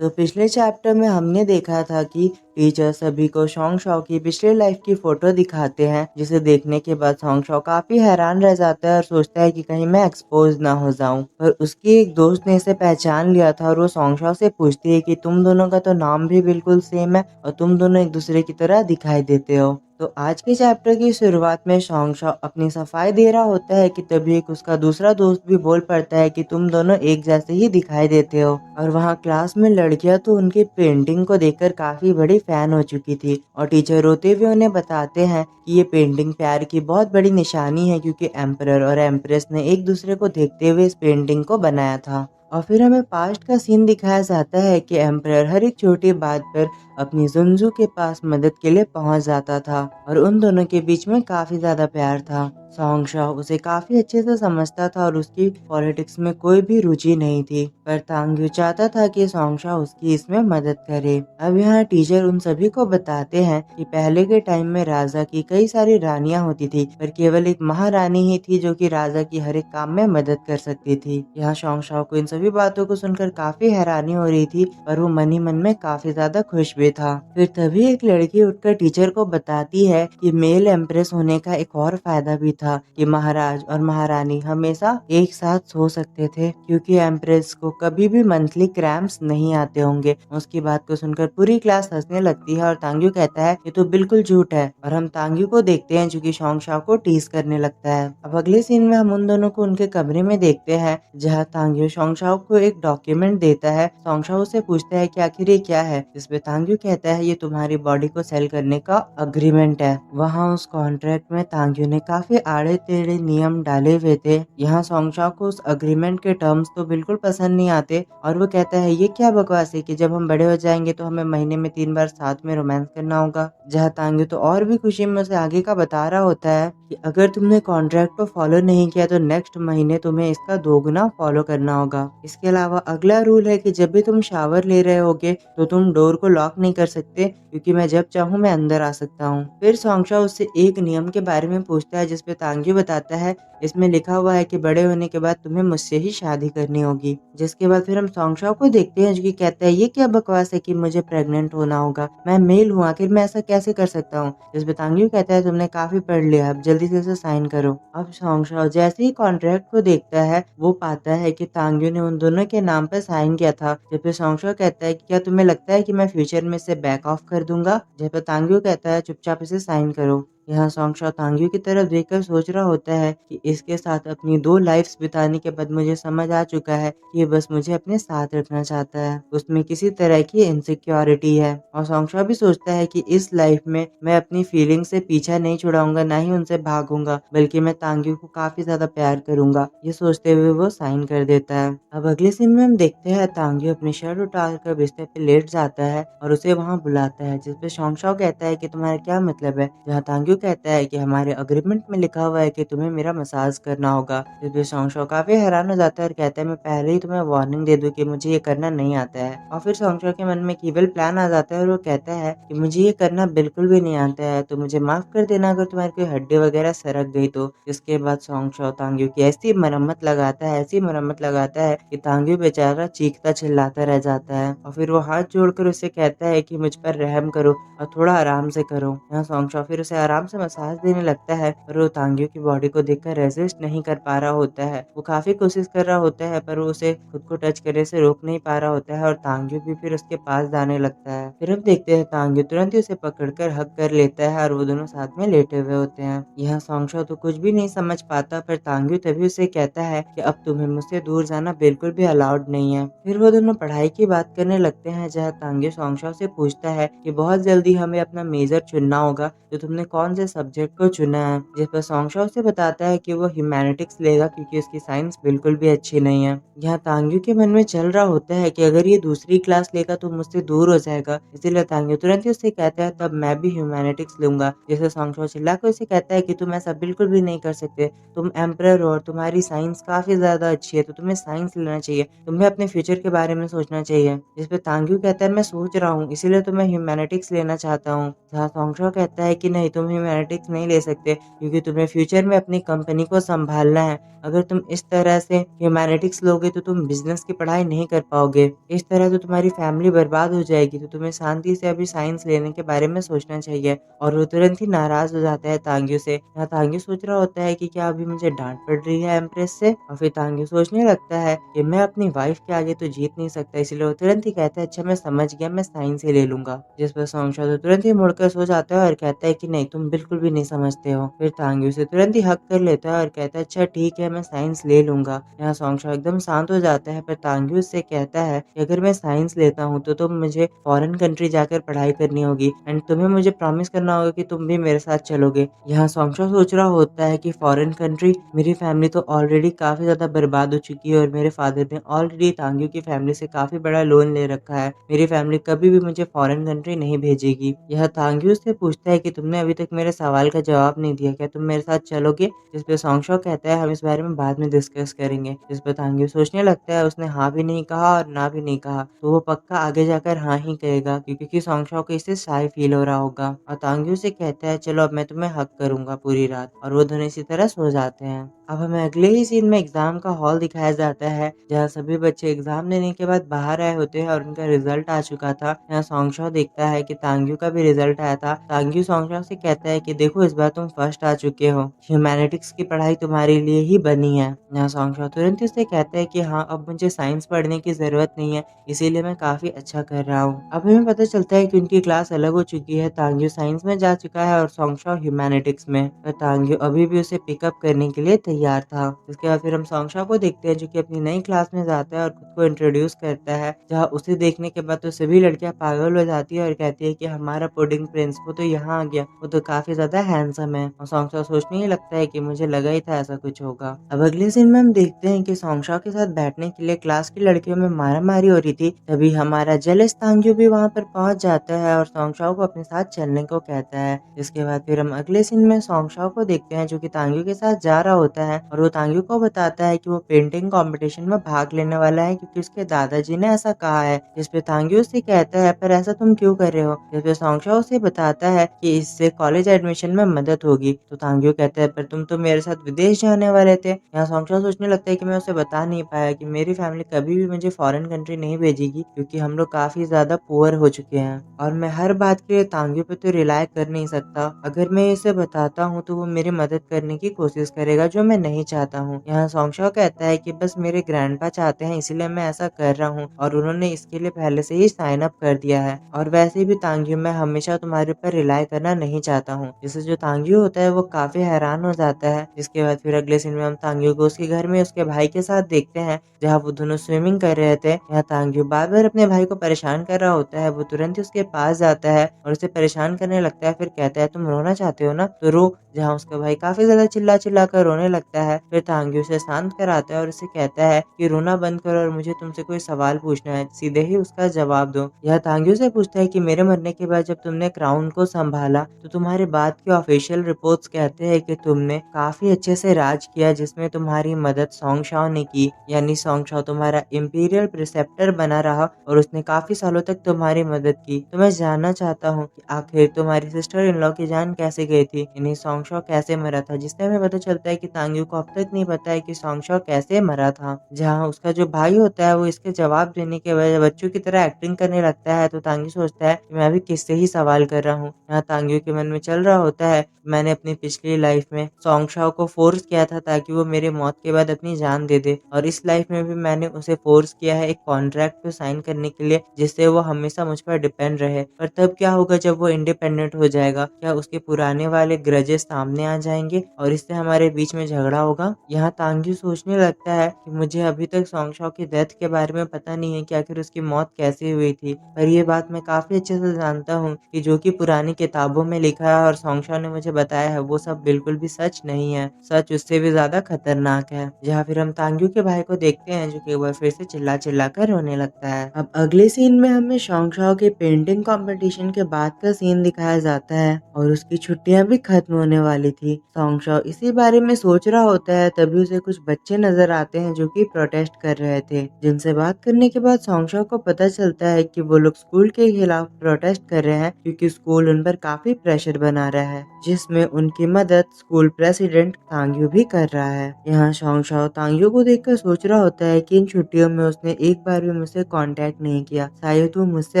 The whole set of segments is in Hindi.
तो पिछले चैप्टर में हमने देखा था कि टीचर सभी को सॉन्ग शॉ की पिछले लाइफ की फोटो दिखाते हैं, जिसे देखने के बाद सॉन्ग शॉ काफी हैरान रह जाता है और सोचता है कि कहीं मैं एक्सपोज ना हो जाऊं। पर उसकी एक दोस्त ने इसे पहचान लिया था और वो सॉन्ग शॉ से पूछती है कि तुम दोनों का तो नाम भी बिल्कुल सेम है और तुम दोनों एक दूसरे की तरह दिखाई देते हो। तो आज के चैप्टर की शुरुआत में सॉन्ग शॉ अपनी सफाई दे रहा होता है कि तभी एक उसका दूसरा दोस्त भी बोल पड़ता है कि तुम दोनों एक जैसे ही दिखाई देते हो। और वहाँ क्लास में लड़कियां तो उनकी पेंटिंग को देखकर काफी बड़ी फैन हो चुकी थी और टीचर रोते हुए उन्हें बताते हैं कि ये पेंटिंग प्यार की बहुत बड़ी निशानी है, क्योंकि एम्परर और एम्प्रेस ने एक दूसरे को देखते हुए इस पेंटिंग को बनाया था। और फिर हमें पास्ट का सीन दिखाया जाता है कि एम्परर हर एक छोटी बात पर अपनी जुनजू के पास मदद के लिए पहुंच जाता था और उन दोनों के बीच में काफी ज्यादा प्यार था। सॉन्ग शॉ उसे काफी अच्छे से समझता था और उसकी पॉलिटिक्स में कोई भी रुचि नहीं थी, पर तांग्यू चाहता था कि सॉन्ग शॉ उसकी इसमें मदद करे। अब यहाँ टीचर उन सभी को बताते हैं कि पहले के टाइम में राजा की कई सारी रानियां होती थी, पर केवल एक महारानी ही थी जो कि राजा की हर एक काम में मदद कर सकती थी। यहाँ सॉन्ग शॉ को इन सभी बातों को सुनकर काफी हैरानी हो रही थी, पर वो मन ही मन में काफी ज्यादा खुश भी था। फिर तभी एक लड़की उठकर टीचर को बताती है कि मेल एम्प्रेस होने का एक और फायदा भी था कि महाराज और महारानी हमेशा एक साथ सो सकते थे, क्योंकि एम्प्रेस को कभी भी मंथली क्रैम्प्स नहीं आते होंगे। उसकी बात को सुनकर पूरी क्लास हंसने लगती है और तांग्यू कहता है ये तो बिल्कुल झूठ है, और हम तांग्यू को देखते हैं जो कि सॉन्ग शॉ को टीज करने लगता है। अब अगले सीन में हम उन दोनों को उनके कमरे में देखते हैं, जहाँ तांग्यू सॉन्ग शॉ को एक डॉक्यूमेंट देता है। सॉन्ग शॉ से पूछता है कि आखिर ये क्या है, जिसमें तांग्यू कहता है ये तुम्हारी बॉडी को सेल करने का अग्रीमेंट है। वहाँ उस कॉन्ट्रैक्ट में तांग्यू ने काफी आड़े टेढ़े नियम डाले हुए थे। यहाँ सॉन्ग शॉ को उस अग्रीमेंट के टर्म्स तो बिल्कुल पसंद नहीं आते और वो कहता है ये क्या बकवास है कि जब हम बड़े हो जाएंगे तो हमें महीने में 3 बार साथ में रोमांस करना होगा। जहाँ तांग्यू तो और भी खुशी में उसे आगे का बता रहा होता है कि अगर तुमने कॉन्ट्रैक्ट को फॉलो नहीं किया तो नेक्स्ट महीने तुम्हें इसका दोगुना फॉलो करना होगा। इसके अलावा अगला रूल है कि जब भी तुम शावर ले रहे होगे तो तुम डोर को लॉक नहीं कर सकते, क्योंकि मैं जब चाहूँ मैं अंदर आ सकता हूँ। फिर सॉन्ग शॉ उससे एक नियम के बारे में पूछता है, जिसपे तांग्यू बताता है इसमें लिखा हुआ है कि बड़े होने के बाद तुम्हें मुझसे ही शादी करनी होगी। जिसके बाद फिर हम सॉन्ग शॉ को देखते हैं जो कि कहता है ये क्या बकवास है कि मुझे प्रेग्नेंट होना होगा, मैं मेल हूँ, आखिर मैं ऐसा कैसे कर सकता हूँ। जिसपे तांग्यू कहता है तुमने काफी पढ़ लिया, अब जल्दी से इसे साइन करो। अब सॉन्ग शॉ जैसे ही कॉन्ट्रैक्ट को देखता है वो पाता है कि तांग्यू ने उन दोनों के नाम पर साइन किया था। जब पे सॉन्ग शॉ कहता है कि क्या तुम्हें लगता है कि मैं फ्यूचर में इसे बैक ऑफ कर दूंगा। जब पे तांग्यू कहता है चुपचाप इसे साइन करो। यहाँ सॉन्ग शॉ तांग्यू की तरफ देखकर सोच रहा होता है कि इसके साथ अपनी 2 लाइफ्स बिताने के बाद मुझे समझ आ चुका है कि ये बस मुझे अपने साथ रखना चाहता है, उसमें किसी तरह की इनसिक्योरिटी है। और सॉन्ग शॉ भी सोचता है कि इस लाइफ में मैं अपनी फीलिंग से पीछा नहीं छुड़ाऊंगा, ना ही उनसे भागूंगा, बल्कि मैं तांग्यू को काफी ज्यादा प्यार करूंगा। ये सोचते हुए वो साइन कर देता है। अब अगले सीन में हम देखते हैं तांग्यू अपनी शर्ट उतारकर बिस्तर पे लेट जाता है और उसे वहाँ बुलाता है, जिसपे सॉन्ग शॉ कहता है कि तुम्हारा क्या मतलब है। जहाँ तांग्यू कहता है कि हमारे अग्रीमेंट में लिखा हुआ है कि तुम्हें मेरा मसाज करना होगा। जिसपे सॉन्ग शॉ काफी हैरान हो जाता है और कहता है मैं पहले ही तुम्हें वार्निंग दे दूं कि मुझे ये करना नहीं आता है। और फिर सॉन्ग शॉ के मन में एक इविल प्लान आ जाता है और वो कहता है कि मुझे ये करना बिल्कुल भी नहीं आता है, तो मुझे माफ कर देना अगर तुम्हारी कोई हड्डी वगैरह सरक गई तो। इसके बाद सॉन्ग शॉ तांग्यू की ऐसी मरम्मत लगाता है, ऐसी मरम्मत लगाता है कि तांग्यू बेचारा चीखता चिल्लाता रह जाता है। और फिर वो हाथ जोड़कर उसे कहता है कि मुझ पर रहम करो और थोड़ा आराम से करो। यहाँ सॉन्ग शॉ फिर उसे आराम से मसाज देने लगता है, पर वो तांग्यू की बॉडी को देखकर रेजिस्ट नहीं कर पा रहा होता है। वो काफी कोशिश कर रहा होता है पर वो उसे खुद को टच करने से रोक नहीं पा रहा होता है और तांग्यू भी फिर उसके पास जाने लगता है। फिर हम देखते हैं तांग्यू तुरंत ही उसे पकड़कर हग कर लेता है और वो दोनों साथ में लेटे हुए होते हैं। यहाँ सॉन्ग शॉ तो कुछ भी नहीं समझ पाता, पर तांग्यू तभी उसे कहता है कि अब तुम्हें मुझसे दूर जाना बिल्कुल भी अलाउड नहीं है। फिर वो दोनों पढ़ाई की बात करने लगते हैं, जहाँ तांग्यू सॉन्ग शॉ से पूछता है कि बहुत जल्दी हमें अपना मेजर चुनना होगा, तो तुमने कौन से सब्जेक्ट को चुना है। जिस पर सॉन्ग शॉ से बताता है कि वो ह्यूमैनिटिक्स लेगा क्योंकि उसकी साइंस बिल्कुल भी अच्छी नहीं है। यहाँ तांग्यू के मन में चल रहा होता है कि अगर ये दूसरी क्लास लेगा तो मुझसे दूर हो जाएगा, इसीलिए तांग्यू तुरंत ही उससे कहता है तब मैं भी ह्यूमैनिटिक्स लूंगा। जिसे सॉन्ग शॉ चिल्लाकर उसे कहता है कि तुम ऐसा बिल्कुल भी नहीं कर सकते, तुम एम्परर हो और तुम्हारी साइंस काफी ज्यादा अच्छी है, तो तुम्हें साइंस लेना चाहिए, तुम्हें अपने फ्यूचर के बारे में सोचना चाहिए। जिसपे तांग्यू कहता है मैं सोच रहा हूँ, इसीलिए तो मैं ह्यूमैनिटिक्स लेना चाहता हूँ। जहाँ सॉन्ग शॉ कहता है कि नहीं, तुम ह्यूमैनिटीज़ नहीं ले सकते क्योंकि तुम्हें फ्यूचर में अपनी कंपनी को सँभालना है। अगर तुम इस तरह से ह्यूमैनिटीज़ लोगे तो तुम बिज़नेस की पढ़ाई नहीं कर पाओगे। इस तरह तो तुम्हारी फैमिली बर्बाद हो जाएगी, तो तुम्हें शांति से अभी साइंस लेने के बारे में सोचना चाहिए। और वो तुरंत ही नाराज़ हो जाता है तांग्यू से। यहाँ तांग्यू सोच रहा होता है कि क्या अभी मुझे डाँट पड़ रही है एम्प्रेस से? और फिर तांग्यू सोचने लगता है कि मैं अपनी वाइफ़ के आगे तो जीत नहीं सकता, इसलिए वो तुरंत ही कहता है अच्छा मैं समझ गया, मैं साइंस ही ले लूँगा। जिस पर सोंगशा तो तुरंत ही मुड़कर सो जाता है और कहता है कि नहीं तुम बिल्कुल भी नहीं समझते हो। फिर तांग्यू उसे तुरंत ही हग कर लेता है और कहता है अच्छा ठीक है मैं साइंस ले लूँगा। यहाँ सोंगशा एकदम शांत हो जाता है, पर तांग्यू उससे कहता है कि अगर मैं साइंस लेता हूँ तो तुम मुझे फॉरेन कंट्री जाकर पढ़ाई करनी होगी एंड तुम्हें मुझे प्रॉमिस करना होगा कि तुम भी मेरे साथ चलोगे। यहाँ सोंगशा सोच रहा होता है कि फॉरेन कंट्री, मेरी फैमिली तो ऑलरेडी काफ़ी ज़्यादा बर्बाद हो चुकी है और मेरे फादर ने ऑलरेडी तांग्यू की फैमिली से काफ़ी बड़ा लोन ले रखा है। मेरी फैमिली कभी भी मुझे फॉरेन कंट्री नहीं भेजेगी। यह तांग्यू से पूछता है कि तुमने अभी तक मेरे सवाल का जवाब नहीं दिया, क्या तुम मेरे साथ चलोगे? जिस पे सोंगशा कहता है हम इस बारे में बाद में डिस्कस करेंगे। जिस पर तांग्यू सोचने लगता है उसने हाँ भी नहीं कहा और ना भी नहीं कहा, तो वो पक्का आगे जाकर हाँ ही कहेगा क्योंकि सोंगशा को इससे शाय फील हो रहा होगा। और तांग्यू से कहता है चलो अब मैं तुम्हें हक करूंगा पूरी रात, और वो दोनों इसी तरह सो जाते हैं। अब हमें अगले ही सीन में एग्जाम का हॉल दिखाया जाता है जहाँ सभी बच्चे एग्जाम देने के बाद बाहर आए होते हैं और उनका रिजल्ट आ चुका था। यहाँ सोंगशा देखता है कि तांग्यू का भी रिजल्ट आया था। तांग्यू सोंगशा से कहता है कि देखो इस बार तुम फर्स्ट आ चुके हो, ह्यूमैनिटीज की पढ़ाई तुम्हारे लिए ही बनी है। यहाँ सोंगशा तुरंत उससे कहता है कि हाँ अब मुझे साइंस पढ़ने की जरूरत नहीं है, इसीलिए मैं काफी अच्छा कर रहा हूँ। अब हमें पता चलता है कि उनकी क्लास अलग हो चुकी है, तांग्यू साइंस में जा चुका है और सोंगशा ह्यूमैनिटीज में। पर तांग्यू अभी भी उसे पिकअप करने के लिए तैयार था। इसके बाद फिर हम सोंगशा को देखते हैं जो कि अपनी नई क्लास में जाता है और खुद को इंट्रोड्यूस करता है, जहाँ उसे देखने के बाद तो सभी लड़कियां पागल हो जाती है और कहती है कि हमारा पुडिंग प्रिंस वो तो यहाँ आ गया, वो तो काफी ज्यादा हैंडसम है। और सोंगशा सोचने ही लगता है कि मुझे लगा ही था ऐसा कुछ होगा। अब अगले सीन में हम देखते हैं कि सोंगशा के साथ बैठने के लिए क्लास की लड़कियों में मारामारी हो रही थी, तभी हमारा जेलस तांग्यू भी वहाँ पर पहुंच जाता है और सोंगशा को अपने साथ चलने को कहता है। इसके बाद फिर हम अगले सीन में सोंगशा को देखते हैं जो कि तांग्यू के साथ जा रहा होता है और वो तांग्यू को बताता है कि वो पेंटिंग कंपटीशन में भाग लेने वाला है क्योंकि उसके दादाजी ने ऐसा कहा है। जिस पे तांग्यू उससे कहता है पर ऐसा तुम क्यों कर रहे हो? जिस पे सोंगशा उसे बताता है कि इससे कॉलेज एडमिशन में मदद होगी। तो तांग्यू कहता है पर तुम तो मेरे साथ विदेश जाने वाले थे। यहाँ सोंगशा सोचने लगता है कि मैं उसे बता नहीं पाया कि मेरी फैमिली कभी भी मुझे फॉरेन कंट्री नहीं भेजेगी क्योंकि हम लोग काफी ज्यादा पुअर हो चुके हैं और मैं हर बात के लिए तांग्यू पे तो रिलाय कर नहीं सकता। अगर मैं इसे बताता हूँ तो वो मेरी मदद करने की कोशिश करेगा जो मैं नहीं चाहता हूँ। यहाँ सोंगशा कहता है कि बस मेरे ग्रैंडपा चाहते हैं इसलिए मैं ऐसा कर रहा हूँ और उन्होंने इसके लिए पहले से ही साइन अप कर दिया है, और वैसे भी तांग्यू मैं हमेशा तुम्हारे ऊपर रिलाय करना नहीं चाहता हूँ। जिससे जो तांग्यू होता है वो काफी हैरान हो जाता है। जिसके बाद फिर अगले सीन में हम तांग्यू को उसके घर में उसके भाई के साथ देखते हैं जहाँ वो दोनों स्विमिंग कर रहे थे। यहाँ तांग्यू बार बार अपने भाई को परेशान कर रहा होता है, वो तुरंत ही उसके पास जाता है और उसे परेशान करने लगता है। फिर कहता है तुम रोना चाहते हो ना तो रो। जहाँ उसका भाई काफी ज्यादा चिल्ला चिल्ला कर रोने लगता है। फिर तांग्यू उसे शांत कराता है और उसे कहता है कि रोना बंद करो और मुझे तुमसे कोई सवाल पूछना है, सीधे ही उसका जवाब दो। यह तांग्यू से पूछता है कि मेरे मरने के बाद जब तुमने क्राउन को संभाला तो तुम्हारे बाद के ऑफिशियल रिपोर्ट्स कहते हैं कि तुमने काफी अच्छे से राज किया जिसमें तुम्हारी मदद सोंगशा ने की, यानी सोंगशा तुम्हारा इंपीरियल प्रिसेप्टर बना रहा और उसने काफी सालों तक तुम्हारी मदद की। तो मैं जानना चाहता हूँ कि आखिर तुम्हारी सिस्टर इन लॉ की जान कैसे गई थी, यानी सोंगशा कैसे मरा था। जिससे हमें पता चलता है कि तांग्यू को अब तक नहीं पता है कि सोंगशा कैसे मरा था। जहाँ उसका जो भाई होता है वो इसके जवाब देने के बजाय बच्चों की तरह एक्टिंग करने लगता है, तो तांग्यू सोचता है कि मैं अभी किससे ही सवाल कर रहा हूँ। यहाँ तांग्यू के मन में चल रहा होता है मैंने अपनी पिछली लाइफ में सोंगशा को फोर्स किया था ताकि वो मेरे मौत के बाद अपनी जान दे दे, और इस लाइफ में भी मैंने उसे फोर्स किया है एक कॉन्ट्रैक्ट पे साइन करने के लिए जिससे वो हमेशा मुझ पर डिपेंड रहे। पर तब क्या होगा जब वो इंडिपेंडेंट हो जाएगा? क्या उसके पुराने वाले ग्रजेस सामने आ जाएंगे और इससे हमारे बीच में झगड़ा होगा? यहाँ तांग्यू सोचने लगता है कि मुझे अभी तक सोंगशा की डेथ के बारे में पता नहीं है कि आखिर उसकी मौत कैसे हुई थी, पर ये बात मैं काफी अच्छे से जानता हूँ कि जो कि पुरानी किताबों में लिखा है और सोंगशा ने मुझे बताया है वो सब बिल्कुल भी सच नहीं है, सच उससे भी ज्यादा खतरनाक है। जहाँ फिर हम तांग्यू के भाई को देखते हैं जो कि एक बार फिर से चिल्ला चिल्ला कर रोने लगता है। अब अगले सीन में हमें सोंगशा के पेंटिंग कंपटीशन के बाद का सीन दिखाया जाता है और उसकी छुट्टियां भी खत्म होने वाली थी। सोंगशा इसी बारे में सोच रहा होता है तभी उसे कुछ बच्चे नजर आते हैं जो कि प्रोटेस्ट कर रहे थे, जिनसे बात करने के बाद सोंगशा को पता चलता है कि वो लोग स्कूल के खिलाफ प्रोटेस्ट कर रहे हैं क्योंकि स्कूल उन पर काफी प्रेशर बना रहा है, जिसमें उनकी मदद स्कूल प्रेसिडेंट तांग्यू भी कर रहा है। यहाँ सोंगशा तांग्यू को देखकर सोच रहा होता है कि इन छुट्टियों में उसने एक बार भी मुझसे कांटेक्ट नहीं किया, शायद वो मुझसे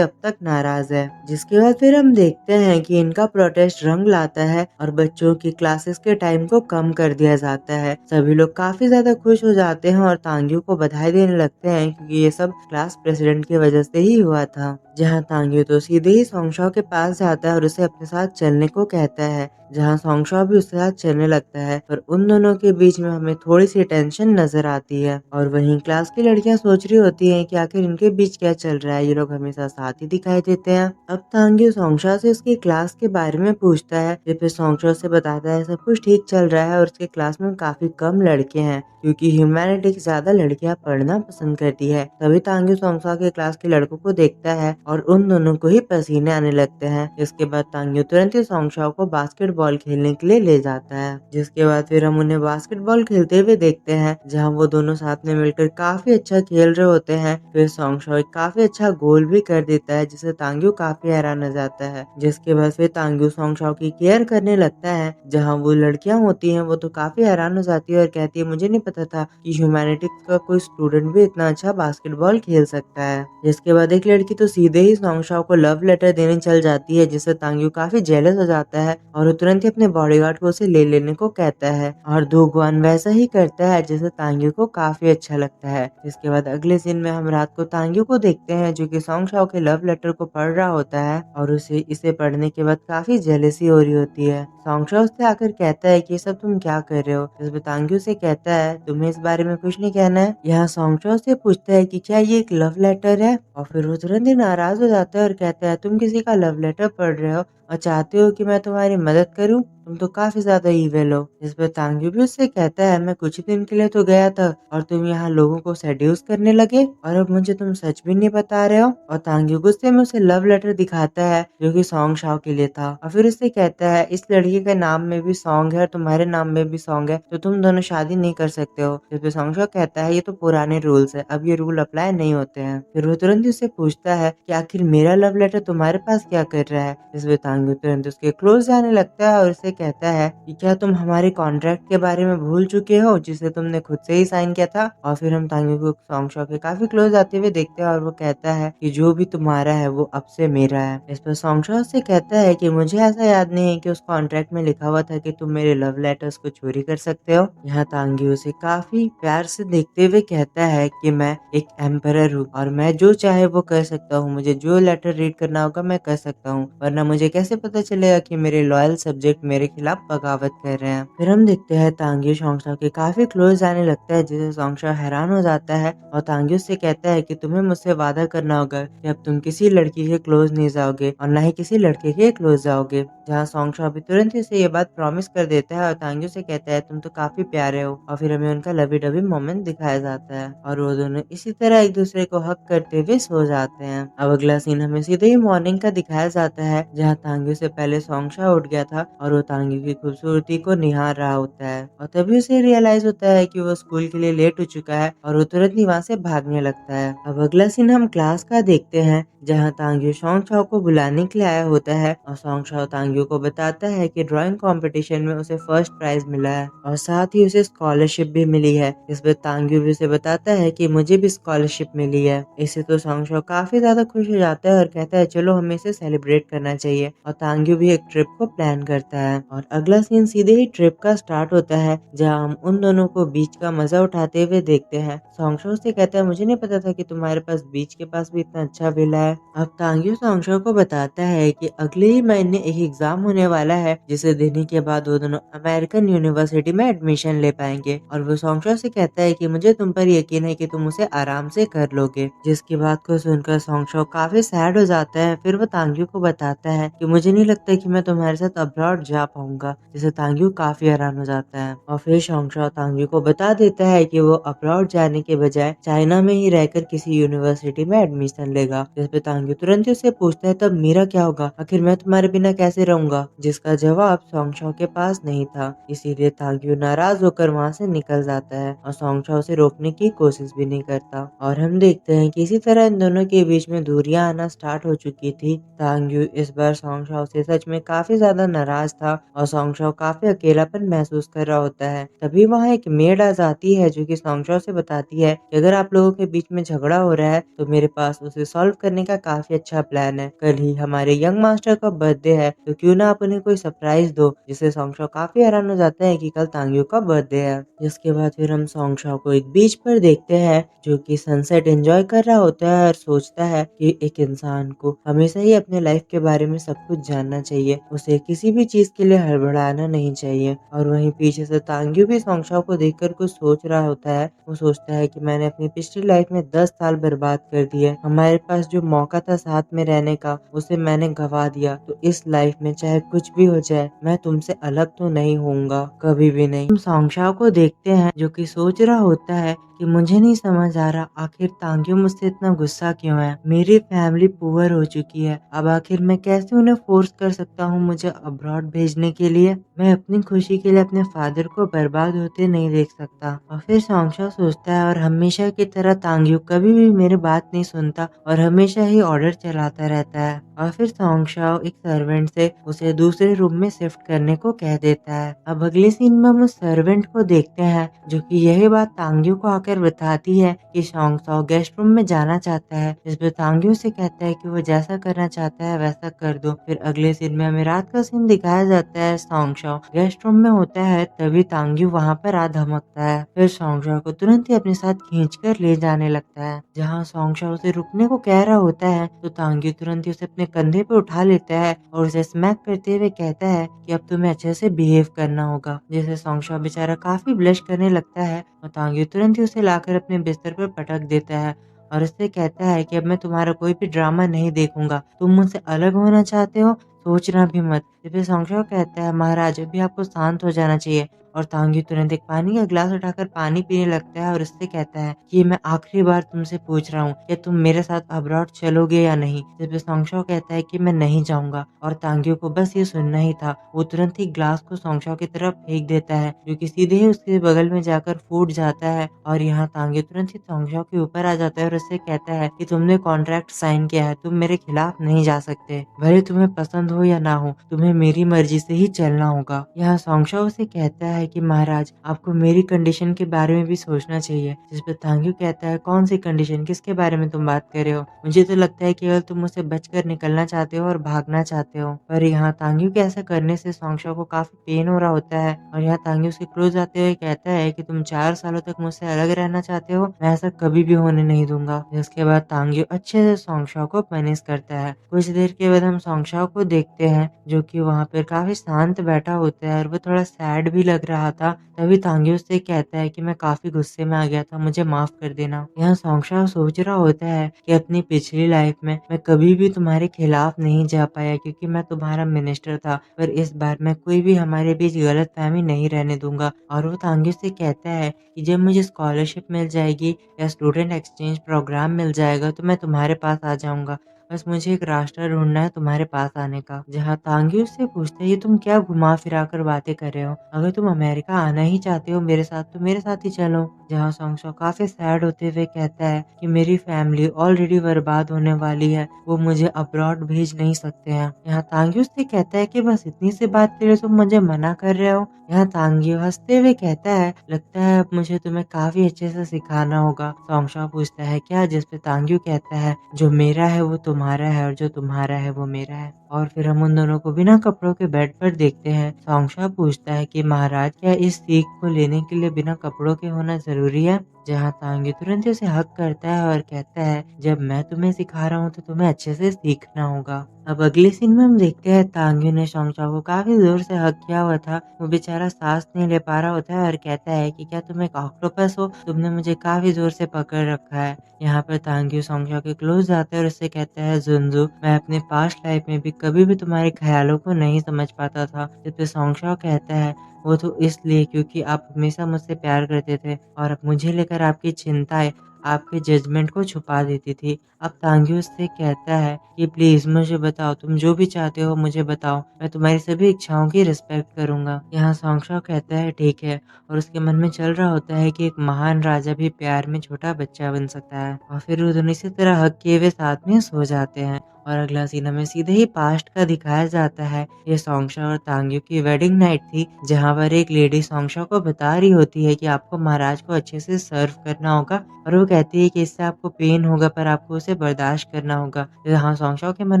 अब तक नाराज है। जिसके बाद फिर हम देखते हैं कि इनका प्रोटेस्ट रंग लाता है और बच्चों की क्लासेस के टाइम को कम कर दिया जाता है। सभी लोग काफी ज्यादा खुश हो जाते हैं और तांग्यू को बधाई देने लगते हैं क्योंकि ये सब क्लास प्रेसिडेंट की वजह से ही हुआ था। जहाँ तांग्यू तो सीधे ही सोंगशा के पास जाता है और उसे अपने साथ चलने को कहता है, जहाँ सोंगशा भी उसके साथ चलने लगता है। पर उन दोनों के बीच में हमें थोड़ी सी टेंशन नजर आती है और वहीं क्लास की लड़कियां सोच रही होती हैं कि आखिर इनके बीच क्या चल रहा है, ये लोग हमेशा साथ ही दिखाई देते हैं। अब तांग्यू सोंगशा से उसकी क्लास के बारे में पूछता है, फिर सोंगशा से बताता है सब कुछ ठीक चल रहा है और उसके क्लास में काफी कम लड़के हैं क्योंकि ह्यूमैनिटीज ज्यादा लड़कियां पढ़ना पसंद करती है। तभी तांग्यू सोंगशा के क्लास के लड़कों को देखता है और उन दोनों को ही पसीने आने लगते हैं। इसके बाद तांग्यू तुरंत ही सोंगशा को बास्केटबॉल खेलने के लिए ले जाता है। जिसके बाद फिर हम उन्हें बास्केटबॉल खेलते हुए देखते हैं, जहां वो दोनों साथ में मिलकर काफी अच्छा खेल रहे होते हैं। फिर सोंगशा एक काफी अच्छा गोल भी कर देता है जिससे तांग्यू काफी हैरान हो जाता है। जिसके बाद फिर तांग्यू सोंगशा की केयर करने लगता है, जहाँ वो लड़कियां होती हैं वो तो काफी हैरान हो जाती है और कहती है मुझे नहीं पता था कि ह्यूमैनिटीज का कोई स्टूडेंट भी इतना अच्छा बास्केटबॉल खेल सकता है। जिसके बाद एक लड़की तो सीधे ही सोंगशा को लव लेटर देने चल जाती है, जिससे तांग्यू काफी जेलस हो जाता है और वो तुरंत ही अपने बॉडीगार्ड को उसे ले लेने को कहता है और दोगवान वैसा ही करता है, जिससे तांग्यू को काफी अच्छा लगता है। इसके बाद अगले सीन में हम रात को तांग्यू को देखते हैं जो कि सोंगशा के लव लेटर को पढ़ रहा होता है और उसे इसे पढ़ने के बाद काफी जेलसी हो रही होती है। सोंगशा उससे आकर कहता है कि ये सब तुम क्या कर रहे हो, जिसमें तांग्यू से कहता है तुम्हें इस बारे में कुछ नहीं कहना है। यहाँ सोंगशा से पूछता है कि क्या ये एक लव लेटर है और फिर वो तुरंत ही नाराज हो जाता है और कहता है तुम किसी का लव लेटर पढ़ रहे हो और चाहते हो कि मैं तुम्हारी मदद करूं, तुम तो काफी ज्यादा ईविल हो। इस पर तांग्यू भी उससे कहता है मैं कुछ ही दिन के लिए तो गया था और तुम यहाँ लोगों को सेड्यूस करने लगे और अब मुझे तुम सच भी नहीं बता रहे हो। और तांग्यू गुस्से में उसे लव लेटर दिखाता है जो कि सोंगशा के लिए था और फिर उससे कहता है इस लड़की के नाम में भी सॉन्ग है और तुम्हारे नाम में भी सॉन्ग है तो तुम दोनों शादी नहीं कर सकते हो। इस पर सोंगशा कहता है ये तो पुराने रूल्स है, अब ये रूल अप्लाई नहीं होते हैं। फिर वो तुरंत ही उससे पूछता है कि आखिर मेरा लव लेटर तुम्हारे पास क्या कर रहा है। इस पर तांग्यू तुरंत उसके क्लोज जाने लगता है और उससे कहता है कि क्या तुम हमारे कॉन्ट्रैक्ट के बारे में भूल चुके हो जिसे तुमने खुद से ही साइन किया था। और फिर हम तांग्यू को सोंगशा के काफी क्लोज आते हुए देखते हैं और वो कहता है कि जो भी तुम्हारा है वो अब से मेरा है। इस पर सोंगशा उससे कहता है कि मुझे ऐसा याद नहीं है कि उस कॉन्ट्रैक्ट में लिखा हुआ था कि तुम मेरे लव लेटर्स को चोरी कर सकते हो। यहाँ तांग्यू उसे काफी प्यार से देखते हुए कहता है कि मैं एक एम्परर हूँ और मैं जो चाहे वो कर सकता हूँ, मुझे जो लेटर रीड करना होगा मैं कर सकता हूँ, वरना मुझे कैसे पता चलेगा कि मेरे लॉयल सब्जेक्ट मेरे खिलाफ बगावत कर रहे हैं। फिर हम देखते हैं तांग्यू सोंगशा के काफी क्लोज जाने लगता है, जिसे सोंगशा हैरान हो जाता है और तांग्यू से कहता है कि तुम्हें मुझसे वादा करना होगा कि अब तुम किसी लड़की के क्लोज नहीं जाओगे और न ही किसी लड़के के क्लोज जाओगे। जहाँ सोंगशा भी तुरंत ही से ये बात प्रॉमिस कर देता है और तांग्यू से कहता है तुम तो काफी प्यारे हो और फिर हमें उनका लवी डवी मोमेंट दिखाया जाता है और वो दोनों इसी तरह एक दूसरे को हक करते हुए सो जाते हैं। अब अगला सीन हमें सीधे ही मॉर्निंग का दिखाया जाता है, जहाँ तांग्यू से पहले सोंगशा उठ गया था और वो तांग्यू की खूबसूरती को निहार रहा होता है और तभी उसे रियलाइज होता है कि वो स्कूल के लिए लेट हो चुका है और वो तुरंत ही वहाँ से भागने लगता है। अब अगला सीन हम क्लास का देखते हैं, जहाँ तांग्यू सोंगशा को बुलाने के लिए आया होता है और सोंगशा तांग्यू को बताता है कि ड्राइंग कंपटीशन में उसे फर्स्ट प्राइज मिला है और साथ ही उसे स्कॉलरशिप भी मिली है। इस पर तांग्यू भी उसे बताता है कि मुझे भी स्कॉलरशिप मिली है। इससे तो सोंगशा काफी ज्यादा खुश हो जाता है और कहता है चलो हमें इसे सेलिब्रेट करना चाहिए और तांग्यू भी एक ट्रिप को प्लान करता है। और अगला सीन सीधे ही ट्रिप का स्टार्ट होता है, जहाँ हम उन दोनों को बीच का मजा उठाते हुए देखते हैं। सोंगशा से कहता है मुझे नहीं पता था कि तुम्हारे पास बीच के पास भी इतना अच्छा विला है। अब तांग्यू सोंगशा को बताता है कि अगले ही महीने एक एग्जाम होने वाला है, जिसे देने के बाद वो दोनों अमेरिकन यूनिवर्सिटी में एडमिशन ले पाएंगे और वो सोंगशा से कहता है कि मुझे तुम पर यकीन है कि तुम उसे आराम से कर लोगे। जिसकी बात को सुनकर सोंगशा काफी सैड हो जाता है। फिर वो तांग्यू को बताता है कि मुझे नहीं लगता कि मैं तुम्हारे साथ अब्रॉड जा पाऊंगा, जिससे तांग्यू काफी हैरान हो जाता है। और फिर शोंगशाओ तांग्यू को बता देता है कि वो अब्रॉड जाने के बजाय चाइना में ही रहकर किसी यूनिवर्सिटी में एडमिशन लेगा। जिस पे तांग्यू तुरंत ही उससे पूछता है, तब मेरा क्या होगा, आखिर मैं तुम्हारे बिना कैसे रहूंगा, जिसका जवाब शोंगशाओ के पास नहीं था। इसीलिए तांग्यू नाराज होकर वहाँ से निकल जाता है और शोंगशाओ से रोकने की कोशिश भी नहीं करता। और हम देखते हैं कि इसी तरह इन दोनों के बीच में दूरियां आना स्टार्ट हो चुकी थी। तांग्यू इस बार शोंगशाओ से सच में काफी ज्यादा नाराज था और शोंगशाओ काफी अकेलापन महसूस कर रहा होता है। तभी वहाँ एक मेड आ जाती है जो कि शोंगशाओ से बताती है कि अगर आप लोगों के बीच में झगड़ा हो रहा है तो मेरे पास उसे सॉल्व करने का काफी अच्छा प्लान है। कल ही हमारे यंग मास्टर का बर्थडे है, तो क्यों ना आप उन्हें कोई सरप्राइज दो। जिससे शोंगशाओ काफी हैरान हो जाता है कि कल तांग्यू का बर्थडे है। जिसके बाद फिर हम शोंगशाओ को एक बीच पर देखते हैं जो कि सनसेट एंजॉय कर रहा होता है और सोचता है कि एक इंसान को हमेशा ही अपने लाइफ के बारे में सब कुछ जानना चाहिए, उसे किसी भी चीज के लिए हड़बड़ाना नहीं चाहिए। और वहीं पीछे से तांग्यू भी शोंगशाओ को देखकर कुछ सोच रहा होता है। वो सोचता है कि मैंने अपनी पिछली लाइफ में 10 साल बर्बाद कर दिए, हमारे पास जो मौका था साथ में रहने का उसे मैंने गवा दिया, तो इस लाइफ में चाहे कुछ भी हो जाए मैं तुमसे अलग तो नहीं होऊंगा, कभी भी नहीं। हम शोंगशाओ को देखते हैं जो कि सोच रहा होता है कि मुझे नहीं समझ आ रहा आखिर तांग्यू मुझसे इतना गुस्सा क्यों है। मेरी फैमिली पुअर हो चुकी है, अब आखिर मैं कैसे उन्हें फोर्स कर सकता हूँ मुझे अब्रॉड भेजने के लिए। मैं अपनी खुशी के लिए अपने फादर को बर्बाद होते नहीं देख सकता। और फिर शोंगशाओ सोचता है, और हमेशा की तरह तांग्यू कभी भी मेरी बात नहीं सुनता और हमेशा ही ऑर्डर चलाता रहता है। और फिर शोंगशाओ एक सर्वेंट से उसे दूसरे रूम में शिफ्ट करने को कह देता है। अब अगले सीन में हम उस सर्वेंट को देखते हैं जो कि यही बात तांग्यू को आकर बताती है कि शोंगशाओ गेस्ट रूम में जाना चाहता है। इस पर तांग्यू से कहता है कि वो जैसा करना चाहता है वैसा कर दो। फिर अगले सीन में हमें रात का सीन दिखाया जाता है। शोंगशाओ गेस्ट रूम में होता है, तभी तांग्यू वहाँ पर आ धमकता है। फिर शोंगशाओ को तुरंत ही अपने साथ खींचकर ले जाने लगता है। जहाँ शोंगशाओ उसे रुकने को कह रहा होता है तो तांग्यू तुरंत ही उसे अपने कंधे पे उठा लेता है और उसे स्मैक करते हुए कहता है कि अब तुम्हें अच्छे से बिहेव करना होगा। जिससे शोंगशाओ बेचारा काफी ब्लश करने लगता है और तांग्यू तुरंत ही उसे लाकर अपने बिस्तर पर पटक देता है और उससे कहता है कि अब मैं तुम्हारा कोई भी ड्रामा नहीं देखूंगा, तुम मुझसे अलग होना चाहते हो, सोचना भी मत। फिर शोंगशाओ कहता है, महाराज अभी आपको शांत हो जाना चाहिए। और तांग्यू तुरंत एक पानी का गिलास उठाकर पानी पीने लगता है और उससे कहता है कि मैं आखिरी बार तुमसे पूछ रहा हूँ कि तुम मेरे साथ अब्रॉड चलोगे या नहीं। जिस पे शोंगशाओ कहता है कि मैं नहीं जाऊंगा और तांग्यू को बस ये सुनना ही था। वो तुरंत ही ग्लास को शोंगशाओ की तरफ फेंक देता है जो कि सीधे ही उसके बगल में जाकर फूट जाता है। और यहाँ तांग्यू तुरंत ही शोंगशाओ के ऊपर आ जाता है और उससे कहता है कि तुमने कॉन्ट्रैक्ट साइन किया है, तुम मेरे खिलाफ नहीं जा सकते, भले तुम्हें पसंद हो या ना हो, तुम्हें मेरी मर्जी से ही चलना होगा। यहाँ शोंगशाओ से कहता है कि महाराज आपको मेरी कंडीशन के बारे में भी सोचना चाहिए। जिस पर तांग्यू कहता है, कौन सी कंडीशन, किसके बारे में तुम बात कर रहे हो, मुझे तो लगता है केवल तुम मुझसे बचकर निकलना चाहते हो और भागना चाहते हो। पर यहाँ तांग्यू के ऐसा करने से शोंगशाओ को काफी पेन हो रहा होता है और यहाँ तांग्यू उसके क्लोज आते हुए कहता है कि तुम 4 सालों तक मुझसे अलग रहना चाहते हो, मैं ऐसा कभी भी होने नहीं दूंगा। जिसके बाद तांग्यू अच्छे से शोंगशाओ को पनिश करता है। कुछ देर के बाद हम शोंगशाओ को देखते हैं जो कि वहाँ पर काफी शांत बैठा होता है और वो थोड़ा सैड भी लग रहा था। तभी तांग्यू उससे कहता है कि मैं काफी गुस्से में आ गया था, मुझे माफ कर देना। यहाँ शोंगशाओ सोच रहा होता है कि अपनी पिछली लाइफ में मैं कभी भी तुम्हारे खिलाफ नहीं जा पाया क्योंकि मैं तुम्हारा मिनिस्टर था, पर इस बार मैं कोई भी हमारे बीच गलतफहमी नहीं रहने दूंगा। और वो तांग्यू से कहता है कि जब मुझे स्कॉलरशिप मिल जाएगी या स्टूडेंट एक्सचेंज प्रोग्राम मिल जाएगा तो मैं तुम्हारे पास आ जाऊंगा, बस मुझे एक रास्ता ढूंढना है तुम्हारे पास आने का। जहाँ तांग्यू उससे पूछता है, ये तुम क्या घुमा फिरा कर बातें कर रहे हो, अगर तुम अमेरिका आना ही चाहते हो मेरे साथ तो मेरे साथ ही चलो। जहाँ शोंगशाओ काफी सैड होते हुए कहता है कि मेरी फैमिली ऑलरेडी बर्बाद होने वाली है, वो मुझे अब्रॉड भेज नहीं सकते हैं। यहाँ तांग्यू उससे कहता है कि बस इतनी सी बात के लिए तुम मुझे मना कर रहे हो। यहाँ तांग्यू हंसते हुए कहता है, लगता है अब मुझे तुम्हें काफी अच्छे से सिखाना होगा। शोंगशाओ पूछता है क्या, जिस पे तांग्यू कहता है, जो मेरा है वो तुम्हारा है और जो तुम्हारा है वो मेरा है। और फिर हम उन दोनों को बिना कपड़ों के बेड पर देखते हैं। शोंगशाओ पूछता है कि महाराज क्या इस सीख को लेने के लिए बिना कपड़ों के होना जरूरी है। जहाँ तांग्यू तुरंत ही उसे हक करता है और कहता है, जब मैं तुम्हें सिखा रहा हूँ तो तुम्हें अच्छे से सीखना होगा। अब अगले सीन में हम देखते हैं तांग्यू ने शोंगशाओ को काफी जोर से हक किया हुआ था, वो बेचारा सांस नहीं ले पा रहा होता है और कहता है कि क्या तुम एक ऑक्टोपस हो, तुमने मुझे काफी जोर से पकड़ रखा है। यहाँ पर तांग्यू शोंगशाओ के क्लोज जाता है और उससे कहता है, जुनजू मैं अपने पास्ट लाइफ में भी कभी भी तुम्हारे ख़्यालों को नहीं समझ पाता था। इस पे सॉन्ग कहता है, वो तो इसलिए क्योंकि आप हमेशा मुझसे प्यार करते थे और अब मुझे लेकर आपकी चिंताएँ आपके जजमेंट को छुपा देती थी। अब तांग्यू उससे कहता है कि प्लीज़ मुझे बताओ, तुम जो भी चाहते हो मुझे बताओ, मैं तुम्हारी सभी इच्छाओं की रिस्पेक्ट करूँगा। यहाँ सॉन्ग कहता है ठीक है, और उसके मन में चल रहा होता है कि एक महान राजा भी प्यार में छोटा बच्चा बन सकता है। और फिर वो दोनों इसी तरह हग किए हुए साथ में सो जाते हैं। और अगला सीन हमें सीधे ही पास्ट का दिखाया जाता है। ये सोंगशा और तांग्यू की वेडिंग नाइट थी, जहाँ पर एक लेडी सोंगशा को बता रही होती है कि आपको महाराज को अच्छे से सर्व करना होगा, और वो कहती है कि इससे आपको पेन होगा पर आपको उसे बर्दाश्त करना होगा। यहाँ सोंगशा के मन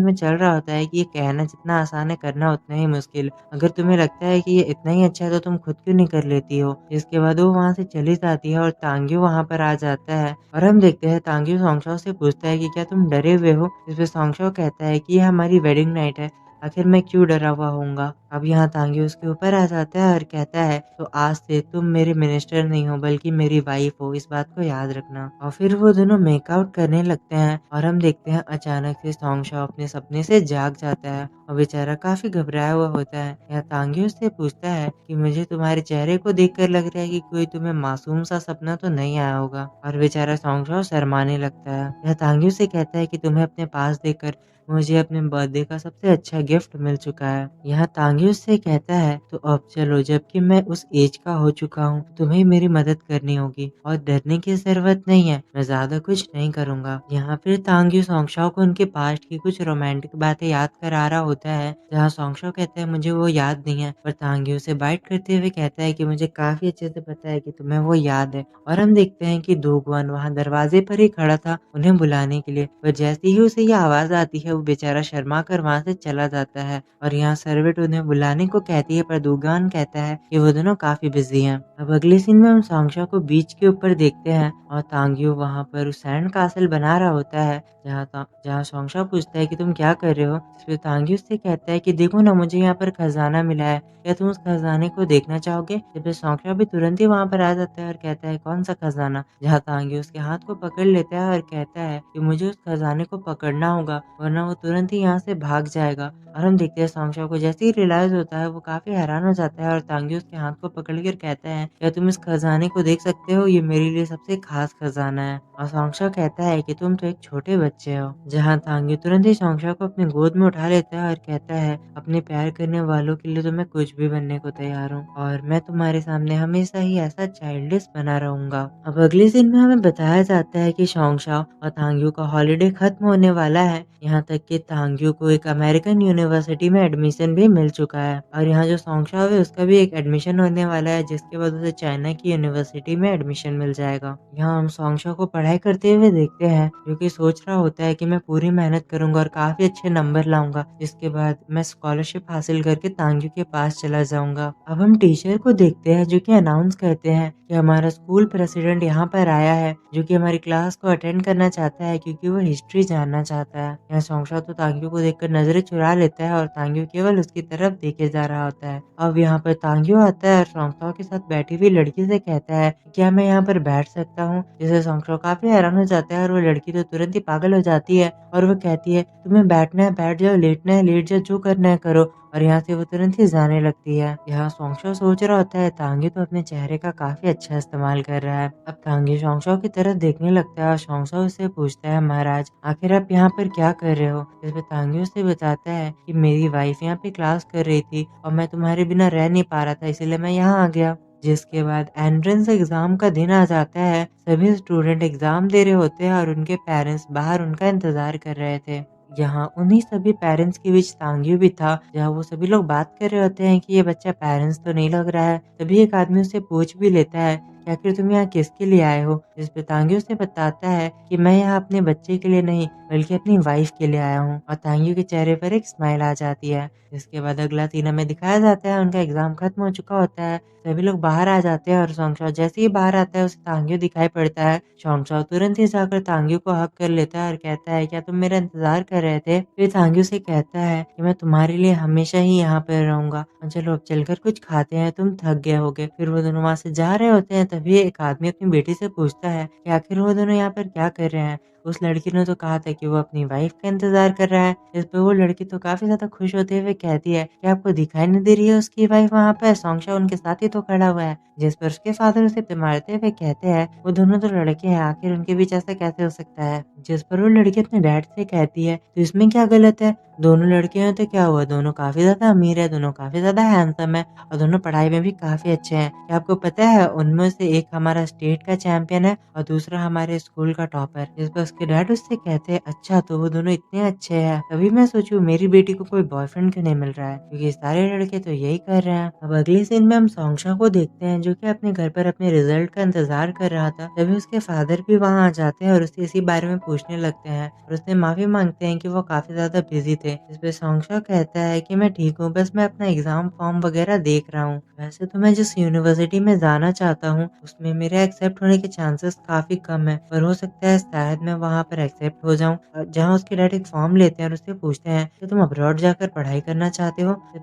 में चल रहा होता है कि ये कहना जितना आसान है करना उतना ही मुश्किल। अगर तुम्हें लगता है कि ये इतना ही अच्छा है तो तुम खुद क्यों नहीं कर लेती हो। इसके बाद वो वहाँ से चली जाती है और तांग्यू वहाँ पर आ जाता है, और हम देखते हैं तांग्यू सोंगशा से पूछता है कि क्या तुम डरे हुए हो। इस पे सोंगशा कहता है कि ये हमारी वेडिंग नाइट है, आखिर मैं क्यों डरा हुआ होऊंगा। अब यहाँ तांग्यू उसके ऊपर आ जाता है और कहता है तो आज से तुम मेरे मिनिस्टर नहीं हो बल्कि मेरी वाइफ हो, इस बात को याद रखना। और फिर वो दोनों मेकआउट करने लगते हैं और हम देखते हैं अचानक से सोंगशा अपने सपने से जाग जाता है और बेचारा काफी घबराया हुआ होता है। यहाँ तांग्यू उससे पूछता है कि मुझे तुम्हारे चेहरे को देखकर लग रहा है कि कोई तुम्हें मासूम सा सपना तो नहीं आया होगा। और बेचारा सोंगशा शर्माने लगता है। यह तांग्यू से कहता है कि तुम्हें अपने पास देखकर मुझे अपने बर्थडे का सबसे अच्छा गिफ्ट मिल चुका है। यहाँ तांग्यू से कहता है तो अब चलो, जबकि मैं उस एज का हो चुका हूँ तुम्हें मेरी मदद करनी होगी और डरने की जरूरत नहीं है, मैं ज्यादा कुछ नहीं करूँगा। यहाँ फिर तांग्यू सोंगशा को उनके पास्ट की कुछ रोमांटिक बातें याद करा रहा होता है, जहाँ सोंगशा कहता है मुझे वो याद नहीं है, पर तांग्यू से बाइट करते हुए कहता है कि मुझे काफी अच्छे से पता है कि तुम्हें वो याद है। और हम देखते हैं कि दोगवन वहाँ दरवाजे पर ही खड़ा था उन्हें बुलाने के लिए, पर जैसे ही उसे ये आवाज आती है वो बेचारा शर्मा कर वहाँ से चला जाता है। और यहाँ सर्वेंट उन्हें बुलाने को कहती है, पर दोगवन कहता है कि वो दोनों काफी बिजी हैं। अब अगले सीन में हम सोंगशा को बीच के ऊपर देखते हैं और तांग्यू वहाँ पर सैंड कासल बना रहा होता है, जहाँ सोंगशा पूछता है कि तुम क्या कर रहे हो। इस पे तांग्यू उससे कहता है कि देखो ना, मुझे यहाँ पर खजाना मिला है, क्या तुम उस खजाने को देखना चाहोगे। इस पे सोंगशा भी तुरंत ही वहाँ पर आ जाता है और कहता है कौन सा खजाना। जहाँ तांग्यू उसके हाथ को पकड़ लेता है और कहता है कि मुझे उस खजाने को पकड़ना होगा वरना वो तुरंत ही यहाँ से भाग जाएगा। और हम देखते हैं सोंगशा को जैसे ही रियलाइज होता है वो काफी हैरान हो जाता है और तांग्यू उसके हाथ को पकड़कर कहता है क्या तुम इस खजाने को देख सकते हो, ये मेरे लिए सबसे खास खजाना है। और सोंगशा कहता है कि तुम तो एक छोटे बच्चे हो। जहाँ तांग्यू तुरंत ही सोंगशा को अपने गोद में उठा लेता है और कहता है अपने प्यार करने वालों के लिए तो मैं कुछ भी बनने को तैयार हूँ और मैं तुम्हारे सामने हमेशा ही ऐसा चाइल्डिश बना रहूंगा। अब अगले सीन में हमें बताया जाता है कि सोंगशा और तांग्यू का हॉलिडे खत्म होने वाला है, यहाँ तक कि तांग्यू को एक अमेरिकन यूनिवर्सिटी में एडमिशन भी मिल चुका है। और यहाँ जो सोंगशा है उसका भी एक एडमिशन होने वाला है, जिसके बाद उसे चाइना की यूनिवर्सिटी में एडमिशन मिल जाएगा। यहाँ हम सोंगशा को पढ़ाई करते हुए देखते हैं, जो कि सोच रहा होता है कि मैं पूरी मेहनत करूंगा और काफी अच्छे नंबर लाऊंगा, जिसके बाद मैं स्कॉलरशिप हासिल करके तांग्यू के पास चला जाऊंगा। अब हम टीचर को देखते हैं जो कि अनाउंस करते हैं कि हमारा स्कूल प्रेसिडेंट यहाँ पर आया है, जो कि हमारी क्लास को अटेंड करना चाहता है क्योंकि वो हिस्ट्री जानना चाहता है। यहाँ सोंगशा तो तांग्यू को देखकर नजरें चुरा लेता है और तांग्यू केवल उसकी तरफ देखे जा रहा होता है। अब यहाँ पर तांग्यू आता है और सोंगशा के साथ बैठी हुई लड़की से कहता है क्या मैं यहाँ पर बैठ सकता हूँ, जिससे सोंगशा काफी हैरान हो जाता है और वो लड़की तो तुरंत ही पागल हो जाती है और वो कहती है तुम्हें बैठना है बैठ जाओ, लेटना है लेट जाओ, जो करना है करो। और यहाँ से वो तुरंत ही जाने लगती है। यहाँ सोंगशा सोच रहा होता है तांग्यू तो अपने चेहरे का काफी अच्छा इस्तेमाल कर रहा है। अब तांग्यू सोंगशा की तरफ देखने लगता है और सोंगशा उससे पूछता है महाराज आखिर आप यहाँ पर क्या कर रहे हो। इस पे तांग्यू उससे बताता है कि मेरी वाइफ यहाँ पे क्लास कर रही थी और मैं तुम्हारे बिना रह नहीं पा रहा था, इसलिए मैं यहाँ आ गया। जिसके बाद एंट्रेंस एग्जाम का दिन आ जाता है। सभी स्टूडेंट एग्जाम दे रहे होते हैं और उनके पेरेंट्स बाहर उनका इंतजार कर रहे थे। यहाँ उन्हीं सभी पेरेंट्स के बीच तांग्यू भी था, जहाँ वो सभी लोग बात कर रहे होते हैं कि ये बच्चा पेरेंट्स तो नहीं लग रहा है। तभी एक आदमी उससे पूछ भी लेता है कि आखिर तुम यहाँ किसके लिए आए हो। जिस पे तांग्यू उसे बताता है कि मैं यहाँ अपने बच्चे के लिए नहीं बल्कि अपनी वाइफ के लिए आया हूँ। और तांग्यू के चेहरे पर एक स्माइल आ जाती है। इसके बाद अगला सीन हमें दिखाया जाता है उनका एग्जाम खत्म हो चुका होता है, सभी लोग बाहर आ जाते हैं और सोंगशा जैसे ही बाहर आता है उसे तांग्यू दिखाई पड़ता है। सोंगशा तुरंत ही जाकर तांग्यू को हक कर लेता है और कहता है क्या तुम मेरा इंतजार कर रहे थे। फिर तांग्यू से कहता है कि मैं तुम्हारे लिए हमेशा ही यहाँ पर रहूंगा, चलो अब चलकर कुछ खाते हैं, तुम थक गए होगे। फिर वो दोनों वहाँ से जा रहे होते हैं, तभी एक आदमी अपनी बेटी से पूछता है कि आखिर वो दोनों यहाँ पर क्या कर रहे हैं। उस लड़की ने तो कहा था कि वो अपनी वाइफ का इंतज़ार कर रहा है। इस पे वो लड़की तो काफ़ी ज़्यादा खुश होते हुए कहती है कि आपको दिखाई नहीं दे रही है उसकी वाइफ वहाँ पे? सोंगशा उनके साथ ही तो खड़ा हुआ है। जिस पर उसके फादर उसे मारते हुए कहते हैं, वो दोनों तो लड़के हैं, आखिर उनके बीच ऐसा कैसे हो सकता है? जिस पर वो लड़की अपने डैड से कहती है, तो इसमें क्या गलत है? दोनों लड़के हैं तो क्या हुआ? दोनों काफ़ी ज़्यादा अमीर है, दोनों काफ़ी ज़्यादा हैंडसम है और दोनों पढ़ाई में भी काफ़ी अच्छे हैं। क्या आपको पता है उनमें से एक हमारा स्टेट का चैंपियन है और दूसरा हमारे स्कूल का टॉपर। जिस पर उसके डैड उससे कहते हैं, अच्छा तो वो दोनों इतने अच्छे हैं। तभी मैं सोचूं मेरी बेटी को कोई बॉयफ्रेंड क्यों नहीं मिल रहा है, क्योंकि सारे लड़के तो यही कर रहे हैं। अब अगले सीन में हम सोंगशा को देखते हैं जो कि अपने घर पर अपने रिजल्ट का इंतजार कर रहा था। तभी उसके फादर भी वहाँ आ जाते हैं और उससे इसी बारे में पूछने लगते हैं और उससे माफी मांगते हैं कि वो काफी ज्यादा बिजी थे। इस पे सोंगशा कहता है कि मैं ठीक हूँ, बस मैं अपना एग्जाम फॉर्म वगैरह देख रहा हूँ। वैसे तो मैं जिस यूनिवर्सिटी में जाना चाहता हूँ उसमें मेरे एक्सेप्ट होने के चांसेस काफी कम है, पर हो सकता है शायद मैं वहाँ पर एक्सेप्ट हो जाऊँ। जहाँ उसके डैड एक फॉर्म लेते हैं और उससे पूछते हैं कि तुम अब्रॉड जाकर पढ़ाई करना चाहते हो। जिस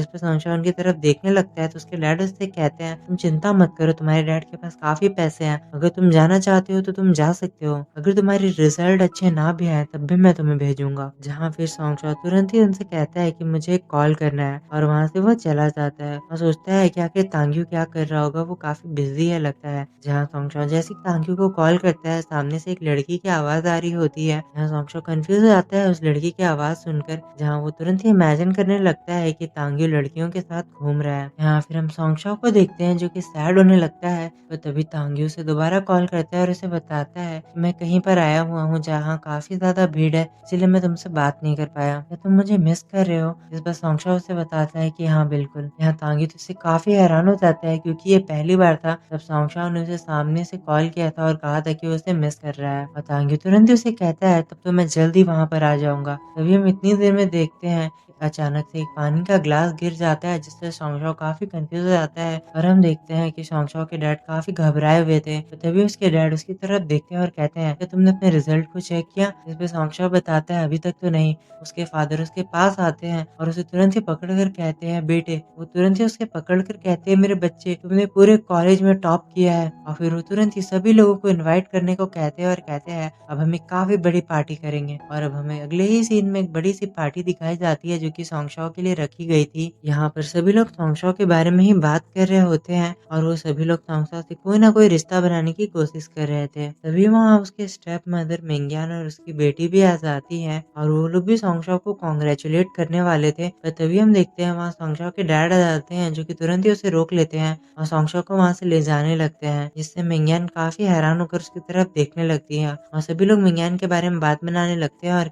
पे सोंगशा उनकी तरफ देखने लगता है तो उसके डैड उससे कहते हैं, तुम चिंता मत करो, तुम्हारे डैड के पास काफी पैसे हैं, अगर तुम जाना चाहते हो तो तुम जा सकते हो। अगर तुम्हारे रिजल्ट अच्छे ना भी आए तब भी मैं तुम्हें भेजूंगा। जहाँ फिर सोंगशा तुरंत ही उनसे कहता है कि मुझे एक कॉल करना है और वहाँ से वो चला जाता है और सोचता है कि आखिर तांग्यू क्या कर रहा होगा, वो काफी बिजी है लगता है। जहाँ सोंगशा जैसे ही तांग्यू को कॉल करता है सामने से एक लड़की की आवाज आ रही होती है। जहाँ सोंगशा कंफ्यूज हो जाता है उस लड़की की आवाज सुनकर, जहाँ वो तुरंत ही इमेजिन करने लगता है कि तांग्यू लड़कियों के साथ घूम रहा है। यहाँ फिर हम सोंगशा को देखते हैं जो कि सैड होने लगता है। तो तभी तांग्यू से दोबारा कॉल करता है और उसे बताता है कि मैं कहीं पर आया हुआ हूँ जहाँ काफी ज्यादा भीड़ है, इसीलिए मैं तुमसे बात नहीं कर पाया। क्या तुम मुझे मिस कर रहे हो? इस पर सोंगशा उसे बताता है कि हाँ बिल्कुल। यहाँ तांग्यू तो उससे काफी हैरान हो जाता है क्योंकि ये पहली बार था जब सोंगशा ने उसे सामने से कॉल किया था और कहा था कि वो उसे मिस कर रहा है। और तांग्यू तुरंत ही उसे कहता है तब तो मैं जल्दी वहां पर आ जाऊंगा। तभी हम इतनी देर में देखते हैं अचानक से एक पानी का ग्लास गिर जाता है जिससे सोंगशा काफी कंफ्यूज हो जाता है और हम देखते हैं कि सोंगशा के डैड काफी घबराए हुए थे। तो तभी उसके डैड उसकी तरफ देखते हैं और कहते हैं कि तुमने अपने रिजल्ट को चेक किया? इस पे सोंगशा बताता है अभी तक तो नहीं। उसके फादर उसके पास आते हैं और उसे तुरंत ही पकड़ कर कहते हैं बेटे, वो तुरंत ही उसे पकड़ कर कहते हैं मेरे बच्चे तुमने पूरे कॉलेज में टॉप किया है। और फिर वो तुरंत ही सभी लोगों को इन्वाइट करने को कहते हैं और कहते हैं अब हम एक काफी बड़ी पार्टी करेंगे। और अब हमें अगले ही सीन में एक बड़ी सी पार्टी दिखाई जाती है जो कि सोंगशा के लिए रखी गई थी। यहाँ पर सभी लोग सोंगशा के बारे में ही बात कर रहे होते हैं और वो सभी लोग सोंगशा से कोई ना कोई रिश्ता बनाने की कोशिश कर रहे थे। तभी वहाँ उसके स्टेप मदर मिंग्यान और उसकी बेटी भी आ जाती है और वो लोग भी सोंगशा को कॉन्ग्रेचुलेट करने वाले थे। पर तभी हम देखते हैं वहाँ सोंगशा के डैड आ जाते हैं जो कि तुरंत ही उसे रोक लेते हैं और सोंगशा को वहाँ से ले जाने लगते हैं, जिससे मिंग्यान काफी हैरान होकर उसकी तरफ देखने लगती है और सभी लोग मिंग्यान के बारे में बात बनाने लगते हैं और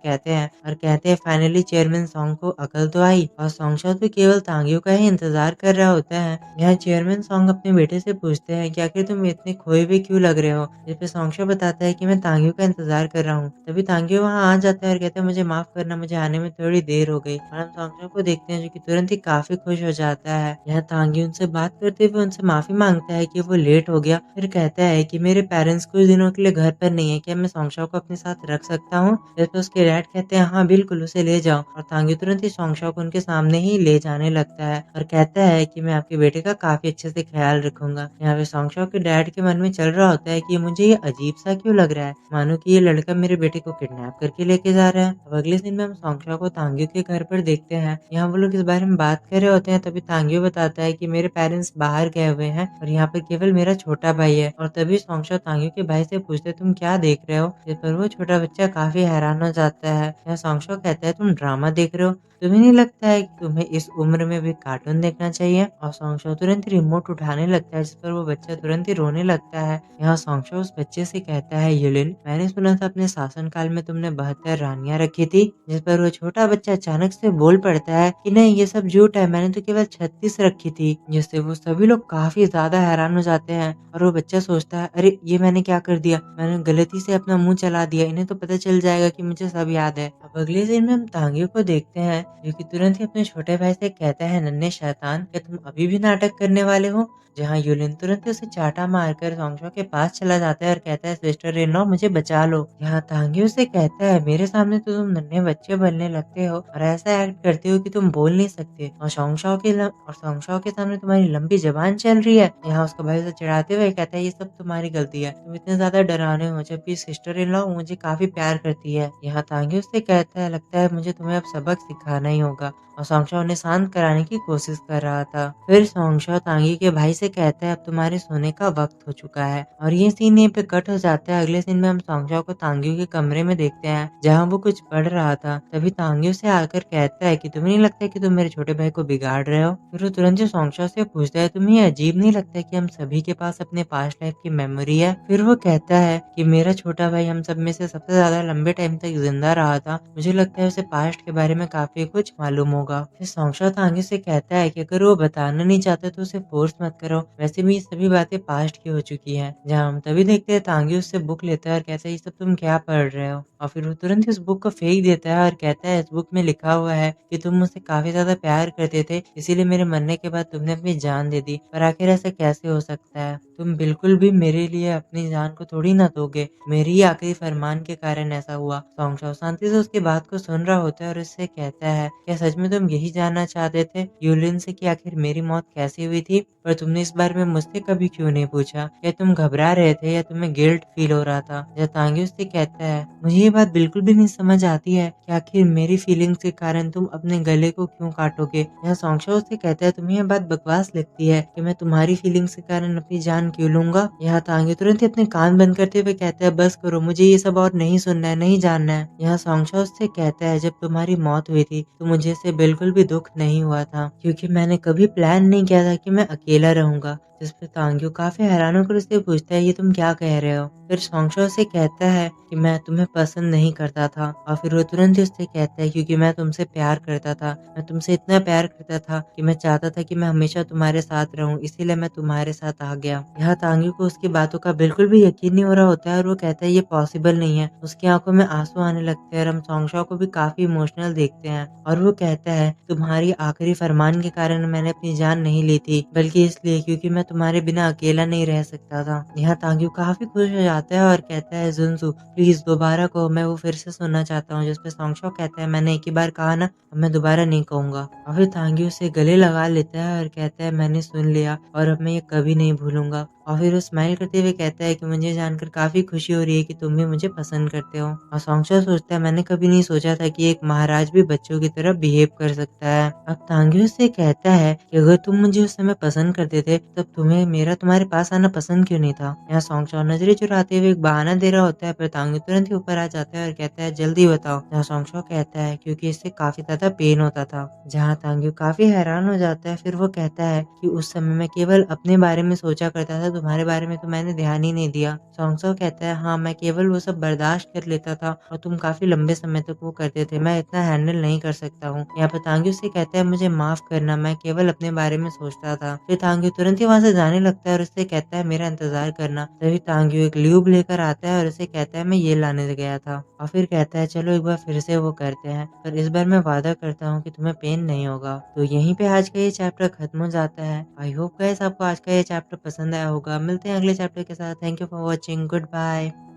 कहते हैं फाइनली चेयरमैन सॉन्ग को अकल तो आई। और सोंगशा तो केवल तांग्यू का ही इंतजार कर रहा होता है। यहाँ चेयरमैन सॉन्ग अपने बेटे से पूछते हैं कि आखिर तुम इतने खोए हुए क्यों लग रहे हो? जिस पे सोंगशा बताता है कि मैं तांग्यू का इंतजार कर रहा हूँ। तभी तांग्यू वहाँ आ जाता है और कहता है मुझे माफ करना, मुझे आने में थोड़ी देर हो गई। और हम सोंगशा को देखते हैं जो कि तुरंत ही काफी खुश हो जाता है। यहाँ तांग्यू उनसे बात करते हुए उनसे माफी मांगता है कि वो लेट हो गया। फिर कहता है कि मेरे पेरेंट्स कुछ दिनों के लिए घर पर नहीं है, क्या मैं सोंगशा को अपने साथ रख सकता हूँ? जिस पे उसके डैड कहते हैं हाँ बिल्कुल, उसे ले जाओ। और तांग्यू तुरंत ही सोंगशा को उनके सामने ही ले जाने लगता है और कहता है कि मैं आपके बेटे का काफी अच्छे से ख्याल रखूंगा। यहाँ पे सोंगशा के डैड के मन में चल रहा होता है कि मुझे ये अजीब सा क्यों लग रहा है, मानो कि ये लड़का मेरे बेटे को किडनैप करके लेके जा रहा है। अब अगले दिन में हम सोंगशा को तांग्यू के घर पर देखते हैं। यहाँ वो लोग इस बारे में बात कर रहे होते हैं। तभी तांग्यू बताता है कि मेरे पेरेंट्स बाहर गए हुए हैं और यहाँ पर केवल मेरा छोटा भाई है। और तभी सोंगशा तांग्यू के भाई से पूछते तुम क्या देख रहे हो? इस पर वो छोटा बच्चा काफी हैरान हो जाता है। यहाँ सोंगशा कहता है तुम ड्रामा देख रहे हो, तुम्हें नहीं लगता है कि तुम्हें इस उम्र में भी कार्टून देखना चाहिए? और सोंगशा तुरंत ही रिमोट उठाने लगता है जिस पर वो बच्चा तुरंत ही रोने लगता है। यहाँ सोंगशा उस बच्चे से कहता है युलिन, मैंने सुना था अपने शासनकाल में तुमने 72 रानियां रखी थी। जिस पर वो छोटा बच्चा अचानक से बोल पड़ता है कि नहीं ये सब झूठ है, मैंने तो केवल 36 रखी थी। जिससे वो सभी लोग काफी ज्यादा हैरान हो जाते हैं और वो बच्चा सोचता है अरे ये मैंने क्या कर दिया, मैंने गलती से अपना मुंह चला दिया, इन्हें तो पता चल जाएगा कि मुझे सब याद है। अब अगले दिन में हम तांग्यू को देखते हैं जो कि तुरंत ही अपने छोटे भाई से कहता है नन्हे शैतान, क्या तुम अभी भी नाटक करने वाले हो? जहाँ यूलिन तुरंत ही उसे चाटा मारकर सोंगशो के पास चला जाता है और कहता है सिस्टर इन लॉ मुझे बचा लो। यहाँ तांगी उसे कहता है मेरे सामने तो तुम नन्हे बच्चे बनने लगते हो और ऐसा एक्ट करते हो कि तुम बोल नहीं सकते और सोंगशो के सामने तुम्हारी लंबी जबान चल रही है। यहाँ उसका भाई उसे चिढ़ाते हुए कहता है ये सब तुम्हारी गलती है, तुम इतने ज्यादा डरावने हो, जबकि सिस्टर इन लॉ मुझे काफी प्यार करती है। यहाँ तांगी उससे कहता है लगता है मुझे तुम्हें अब सबक सिखाना ही होगा और सोंगशो उन्हें शांत कराने की कोशिश कर रहा था। फिर सोंगशो तांगी के भाई से कहता है अब तुम्हारे सोने का वक्त हो चुका है और ये सीन यहीं पे कट हो जाता है। अगले सीन में हम सोंगशो को तांगी के कमरे में देखते हैं जहाँ वो कुछ पढ़ रहा था। तभी तांगी उसे आकर कहता है कि तुम्हें नहीं लगता कि तुम मेरे छोटे भाई को बिगाड़ रहे हो। फिर वो तुरंत ही सोंगशो से पूछता है तुम्हें ये अजीब नहीं लगता कि हम सभी के पास अपने पास्ट लाइफ की मेमोरी है। फिर वो कहता है कि मेरा छोटा भाई हम सब में से सबसे ज्यादा लंबे टाइम तक जिंदा रहा था, मुझे लगता है उसे पास्ट के बारे में काफी कुछ मालूम होगा। फिर सोंगशो तांगी से कहता है कि अगर वो बताना नहीं चाहता तो उसे फोर्स मत करो, वैसे भी ये सभी बातें पास्ट की हो चुकी हैं। जहाँ हम तभी देखते हैं तांगी उससे बुक लेता है और कहता है ये सब तुम क्या पढ़ रहे हो और फिर वो तुरंत ही उस बुक को फेंक देता है और कहता है इस बुक में लिखा हुआ है कि तुम मुझसे काफी ज्यादा प्यार करते थे, इसीलिए मेरे मरने के बाद तुमने अपनी जान दे दी, पर आखिर ऐसा कैसे हो सकता है? तुम बिल्कुल भी मेरे लिए अपनी जान को थोड़ी ना दोगे, मेरी ही आखिरी फरमान के कारण ऐसा हुआ। सोंगशो शांति से उसकी बात को सुन रहा होता है और उससे कहता है क्या सच में तुम यही जानना चाहते थे यूलिन से कि आखिर मेरी मौत कैसे हुई थी, पर तुमने इस बारे में मुझसे कभी क्यों नहीं पूछा? क्या तुम घबरा रहे थे या तुम्हें गिल्ट फील हो रहा था? जतांगी उससे कहता है मुझे ये बात बिल्कुल भी नहीं समझ आती है कि आखिर मेरी फीलिंग्स के कारण तुम अपने गले को क्यों काटोगे। यहाँ सोंगशो उससे कहता है तुम्हें यह बात बकवास लगती है कि मैं तुम्हारी फीलिंग्स के कारण अपनी जान क्यों लूंगा। यहाँ तांगी तुरंत ही अपने कान बंद करते हुए कहता है बस करो, मुझे ये सब और नहीं सुनना है, नहीं जानना है। यहाँ सोंगशो उससे कहता है जब तुम्हारी मौत हुई थी तो मुझे इससे बिल्कुल भी दुख नहीं हुआ था, क्योंकि मैंने कभी प्लान नहीं किया था कि मैं अकेला रहूंगा। जिस पे तांग्यू काफी हैरान होकर उससे पूछता है ये तुम क्या कह रहे हो। फिर सोंगशो से कहता है कि मैं तुम्हें पसंद नहीं करता था और फिर वो तुरंत ही उससे कहता है क्योंकि मैं तुमसे प्यार करता था, मैं तुमसे इतना प्यार करता था कि मैं चाहता था कि मैं हमेशा तुम्हारे साथ रहूं, इसीलिए मैं तुम्हारे साथ आ गया। यहाँ तांग्यू को उसकी बातों का बिल्कुल भी यकीन नहीं हो रहा होता है और वो कहता है ये पॉसिबल नहीं है। उसकी आंखों में आंसू आने लगते हैं और हम सोंगशो को भी काफी इमोशनल देखते हैं और वो कहता है तुम्हारी आखिरी फरमान के कारण मैंने अपनी जान नहीं ली थी, बल्कि इसलिए क्योंकि मैं तुम्हारे बिना अकेला नहीं रह सकता था। यहाँ तांग्यू काफी खुश हो जाता है और कहता है जुनसु प्लीज दोबारा कहो, मैं वो फिर से सुनना चाहता हूँ। जिसपे सोंगशो कहता है मैंने एक ही बार कहा ना, अब मैं दोबारा नहीं कहूंगा। और फिर तांग्यू उसे गले लगा लेता है और कहता है मैंने सुन लिया और अब मैं ये कभी नहीं भूलूंगा। और फिर वो स्माइल करते हुए कहता है कि मुझे जानकर काफी खुशी हो रही है कि तुम भी मुझे पसंद करते हो। और सोंगशो सोचता है मैंने कभी नहीं सोचा था कि एक महाराज भी बच्चों की तरह बिहेव कर सकता है। अब तांग्यू से कहता है कि अगर तुम मुझे उस समय पसंद करते थे तब तुम्हें मेरा तुम्हारे पास आना पसंद क्यों नहीं था। यहाँ सोंगशो नजरें चुराते हुए एक बहाना दे रहा होता है, पर तांग्यू तुरंत ही ऊपर आ जाता है और कहता है जल्दी बताओ। यहाँ सोंगशो कहता है क्योंकि इससे काफी ज्यादा पेन होता था। जहाँ तांग्यू काफी हैरान हो जाता है। फिर वो कहता है कि उस समय मैं केवल अपने बारे में सोचा करता था, तुम्हारे बारे में तो मैंने ध्यान ही नहीं दिया। सोंगशो कहता है हाँ मैं केवल वो सब बर्दाश्त कर लेता था और तुम काफी लंबे समय तक वो करते थे, मैं इतना हैंडल नहीं कर सकता हूँ। यहाँ पर तांग्यू से कहता है मुझे माफ करना, मैं केवल अपने बारे में सोचता था। फिर तांग्यू तुरंत ही वहाँ से जाने लगता है और उससे कहता है मेरा इंतजार करना। तभी तांग्यू एक ल्यूब लेकर आता है और उसे कहता है मैं ये लाने गया था और फिर कहता है चलो एक बार फिर से वो करते हैं, पर इस बार मैं वादा करता हूँ कि तुम्हें पेन नहीं होगा। तो यहीं पे आज का ये चैप्टर खत्म हो जाता है। आई होप गाइस आपको आज का ये चैप्टर पसंद आया होगा। मिलते हैं अगले चैप्टर के साथ। Thank you for watching. Good bye.